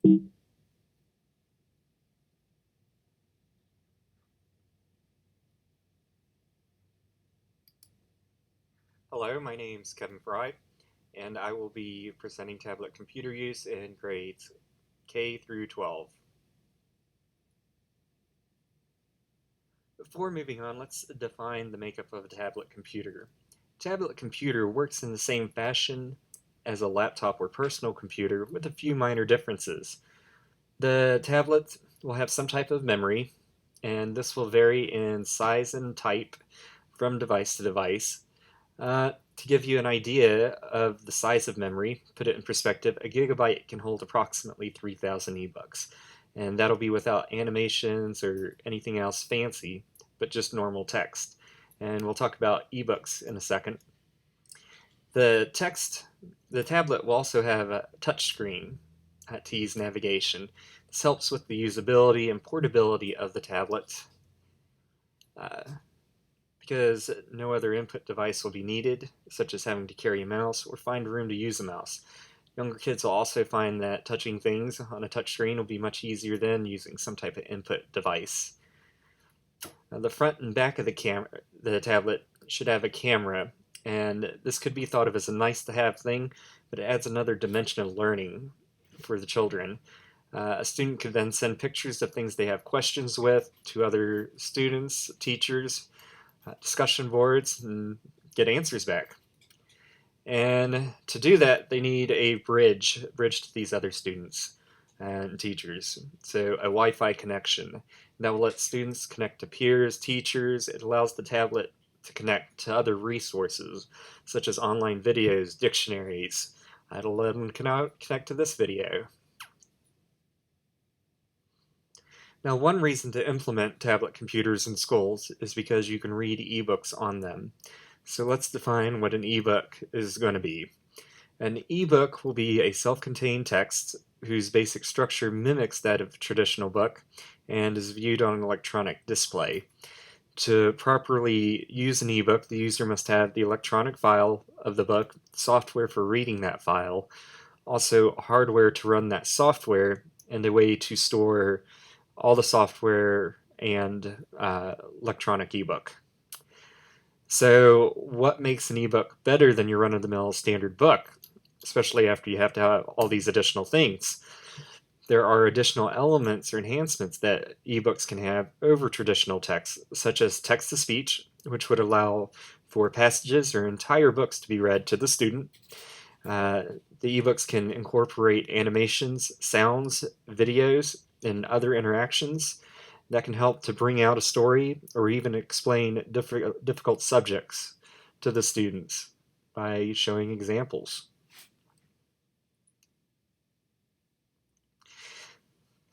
Hello, my name is Kevin Fry, and I will be presenting tablet computer use in grades K through 12. Before moving on, let's define the makeup of a tablet computer. Tablet computer works in the same fashion as a laptop or personal computer with a few minor differences. The tablet will have some type of memory, and this will vary in size and type from device to device. To give you an idea of the size of memory, put it in perspective, a gigabyte can hold approximately 3,000 eBooks. And that'll be without animations or anything else fancy, but just normal text. And we'll talk about eBooks in a second. The tablet will also have a touchscreen to ease navigation. This helps with the usability and portability of the tablet. Because no other input device will be needed, such as having to carry a mouse or find room to use a mouse. Younger kids will also find that touching things on a touchscreen will be much easier than using some type of input device. Now, the front and back of the tablet should have a camera, and this could be thought of as a nice-to-have thing, but it adds another dimension of learning for the children. A student could then send pictures of things they have questions with to other students, teachers, discussion boards, and get answers back. And to do that, they need a bridge to these other students and teachers. So a Wi-Fi connection. That will let students connect to peers, teachers. It allows the tablet to connect to other resources, such as online videos, dictionaries. It'll let them connect to this video. Now, one reason to implement tablet computers in schools is because you can read ebooks on them. So let's define what an ebook is going to be. An ebook will be a self-contained text whose basic structure mimics that of a traditional book and is viewed on an electronic display. To properly use an ebook, the user must have the electronic file of the book, software for reading that file, also hardware to run that software, and a way to store all the software and electronic ebook. So what makes an ebook better than your run-of-the-mill standard book, especially after you have to have all these additional things? There are additional elements or enhancements that ebooks can have over traditional text, such as text-to-speech, which would allow for passages or entire books to be read to the student. The ebooks can incorporate animations, sounds, videos, and other interactions that can help to bring out a story or even explain difficult subjects to the students by showing examples.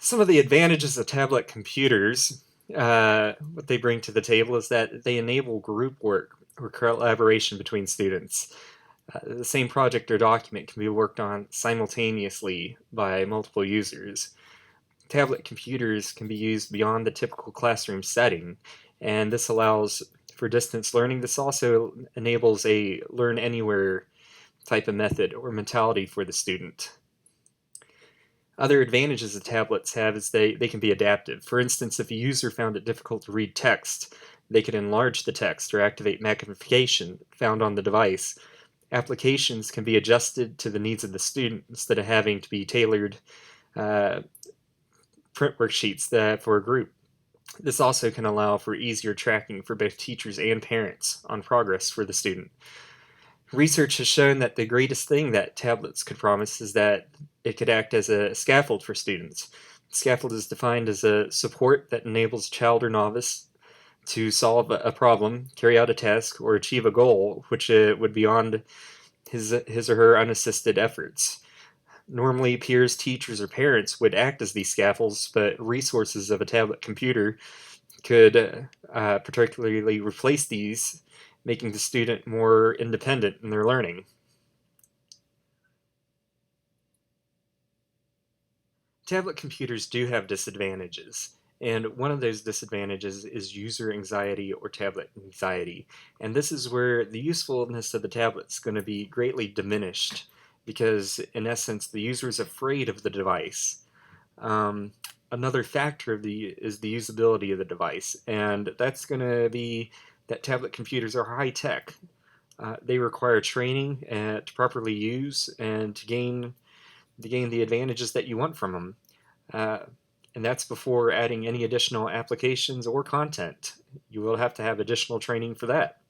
Some of the advantages of tablet computers, what they bring to the table is that they enable group work or collaboration between students. The same project or document can be worked on simultaneously by multiple users. Tablet computers can be used beyond the typical classroom setting, and this allows for distance learning. This also enables a learn anywhere type of method or mentality for the student. Other advantages that tablets have is they can be adaptive. For instance, if a user found it difficult to read text, they could enlarge the text or activate magnification found on the device. Applications can be adjusted to the needs of the student instead of having to be tailored print worksheets for a group. This also can allow for easier tracking for both teachers and parents on progress for the student. Research has shown that the greatest thing that tablets could promise is that it could act as a scaffold for students. Scaffold is defined as a support that enables a child or novice to solve a problem, carry out a task, or achieve a goal which would be beyond his or her unassisted efforts. Normally, peers, teachers, or parents would act as these scaffolds, but resources of a tablet computer could particularly replace these, making the student more independent in their learning. Tablet computers do have disadvantages, and one of those disadvantages is user anxiety or tablet anxiety. And this is where the usefulness of the tablet is going to be greatly diminished, because in essence, the user is afraid of the device. Another factor is the usability of the device, and that's going to be that tablet computers are high tech. They require training to properly use and to gain the advantages that you want from them. Uh, and that's before adding any additional applications or content. You will have to have additional training for that.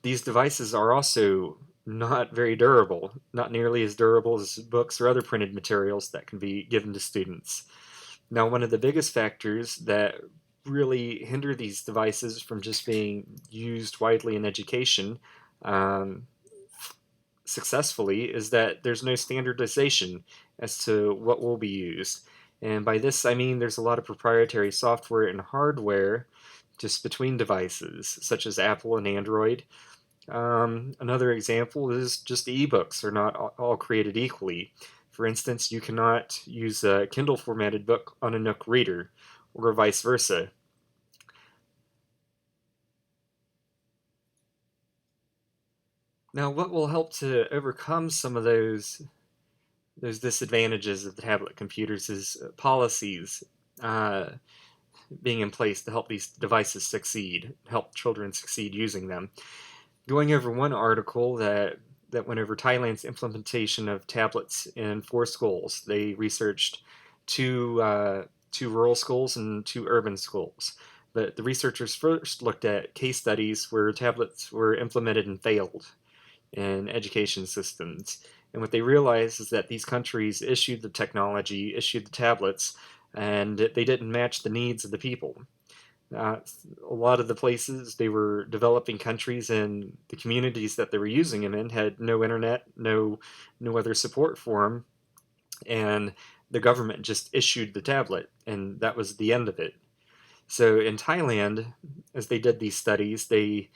These devices are also not very durable, not nearly as durable as books or other printed materials that can be given to students. Now, one of the biggest factors that really hinder these devices from just being used widely in education um, successfully is that there's no standardization as to what will be used. And by this, I mean there's a lot of proprietary software and hardware just between devices, such as Apple and Android. Another example is just eBooks are not all created equally. For instance, you cannot use a Kindle formatted book on a Nook reader, or vice versa. Now, what will help to overcome some of those disadvantages of the tablet computers is policies uh, being in place to help these devices succeed, help children succeed using them. Going over one article that went over Thailand's implementation of tablets in 4 schools. They researched two rural schools and 2 urban schools. But the researchers first looked at case studies where tablets were implemented and failed in education systems. And what they realized is that these countries issued the technology, issued the tablets, and they didn't match the needs of the people. Uh, a lot of the places they were developing countries and the communities that they were using them in had no internet, no other support for them, and the government just issued the tablet, and that was the end of it. So in Thailand, as they did these studies, they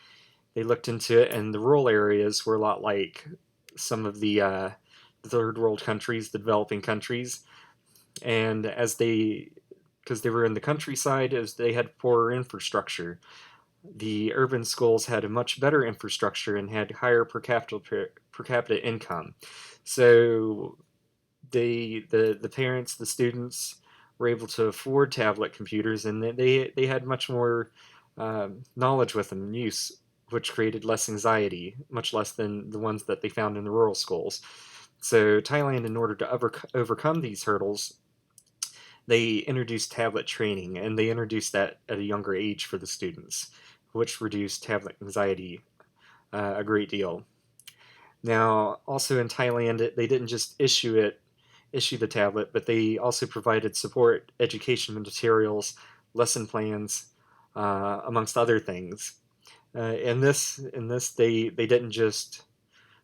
looked into it, and the rural areas were a lot like some of the third world countries, the developing countries, and as they because they were in the countryside, as they had poorer infrastructure. The urban schools had a much better infrastructure and had higher per capita income. So the parents, the students were able to afford tablet computers, and they had much more knowledge with them and use, which created less anxiety, much less than the ones that they found in the rural schools. So Thailand, in order to overcome these hurdles, they introduced tablet training, and they introduced that at a younger age for the students, which reduced tablet anxiety a great deal. Now, also in Thailand, they didn't just issue the tablet, but they also provided support, education materials, lesson plans, amongst other things. In this, they didn't just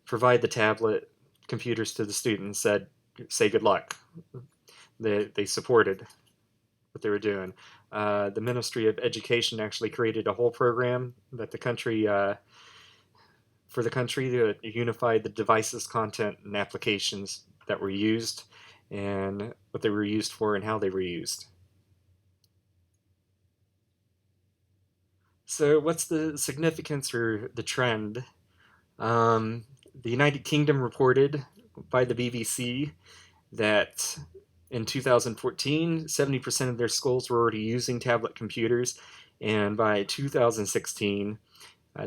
provide the tablet computers to the students, said, "Say good luck." They supported what they were doing. The Ministry of Education actually created a whole program that the country for the country to unify the devices, content, and applications that were used, and what they were used for, and how they were used. So, what's the significance or the trend? The United Kingdom reported by the BBC that in 2014, 70% of their schools were already using tablet computers, and by 2016,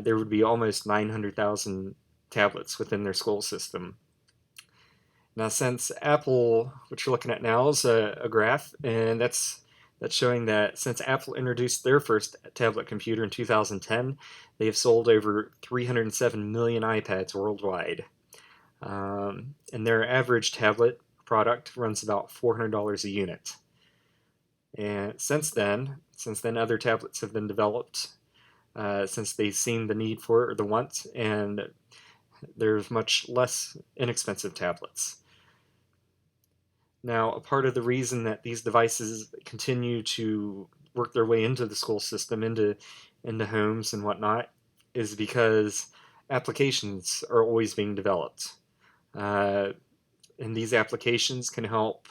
there would be almost 900,000 tablets within their school system. Now, since Apple, what you're looking at now is a graph, and that's showing that since Apple introduced their first tablet computer in 2010, they have sold over 307 million iPads worldwide. And their average tablet product runs about $400 a unit. And since then, other tablets have been developed since they've seen the need for it or the want, and there's much less inexpensive tablets. Now, a part of the reason that these devices continue to work their way into the school system, into homes and whatnot, is because applications are always being developed. Uh, and these applications can help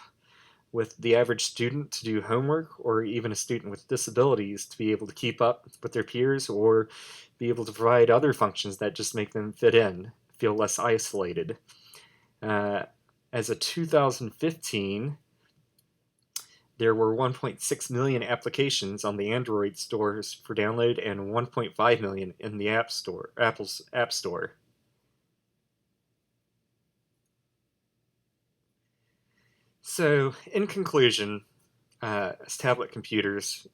with the average student to do homework, or even a student with disabilities to be able to keep up with their peers, or be able to provide other functions that just make them fit in, feel less isolated. As a 2015 there were 1.6 million applications on the Android stores for download and 1.5 million in the App Store, Apple's App Store. So, in conclusion, as tablet computers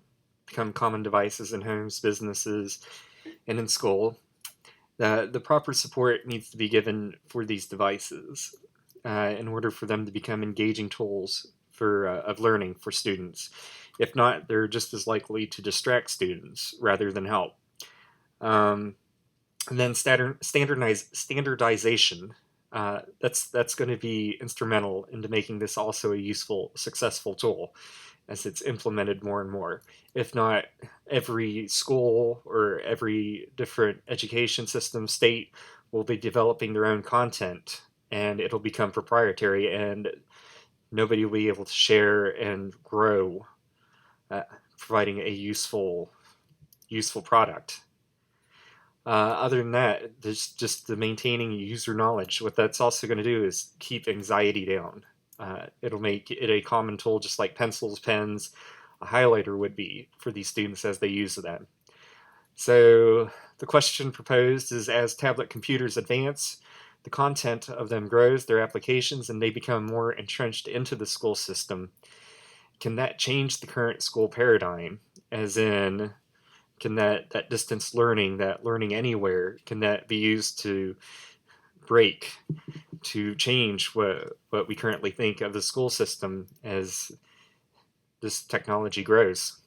become common devices in homes, businesses, and in school, the proper support needs to be given for these devices in order for them to become engaging tools of learning for students. If not, they're just as likely to distract students rather than help. And then standardization. That's going to be instrumental into making this also a useful, successful tool as it's implemented more and more. If not, every school or every different education system, state will be developing their own content, and it'll become proprietary, and nobody will be able to share and grow, providing a useful product. Other than that, there's just the maintaining user knowledge. What that's also going to do is keep anxiety down. It'll make it a common tool, just like pencils, pens, a highlighter would be for these students as they use them. So the question proposed is, as tablet computers advance, the content of them grows, their applications, and they become more entrenched into the school system. Can that change the current school paradigm? As in, can that distance learning, that learning anywhere, can that be used to break, to change what we currently think of the school system as this technology grows?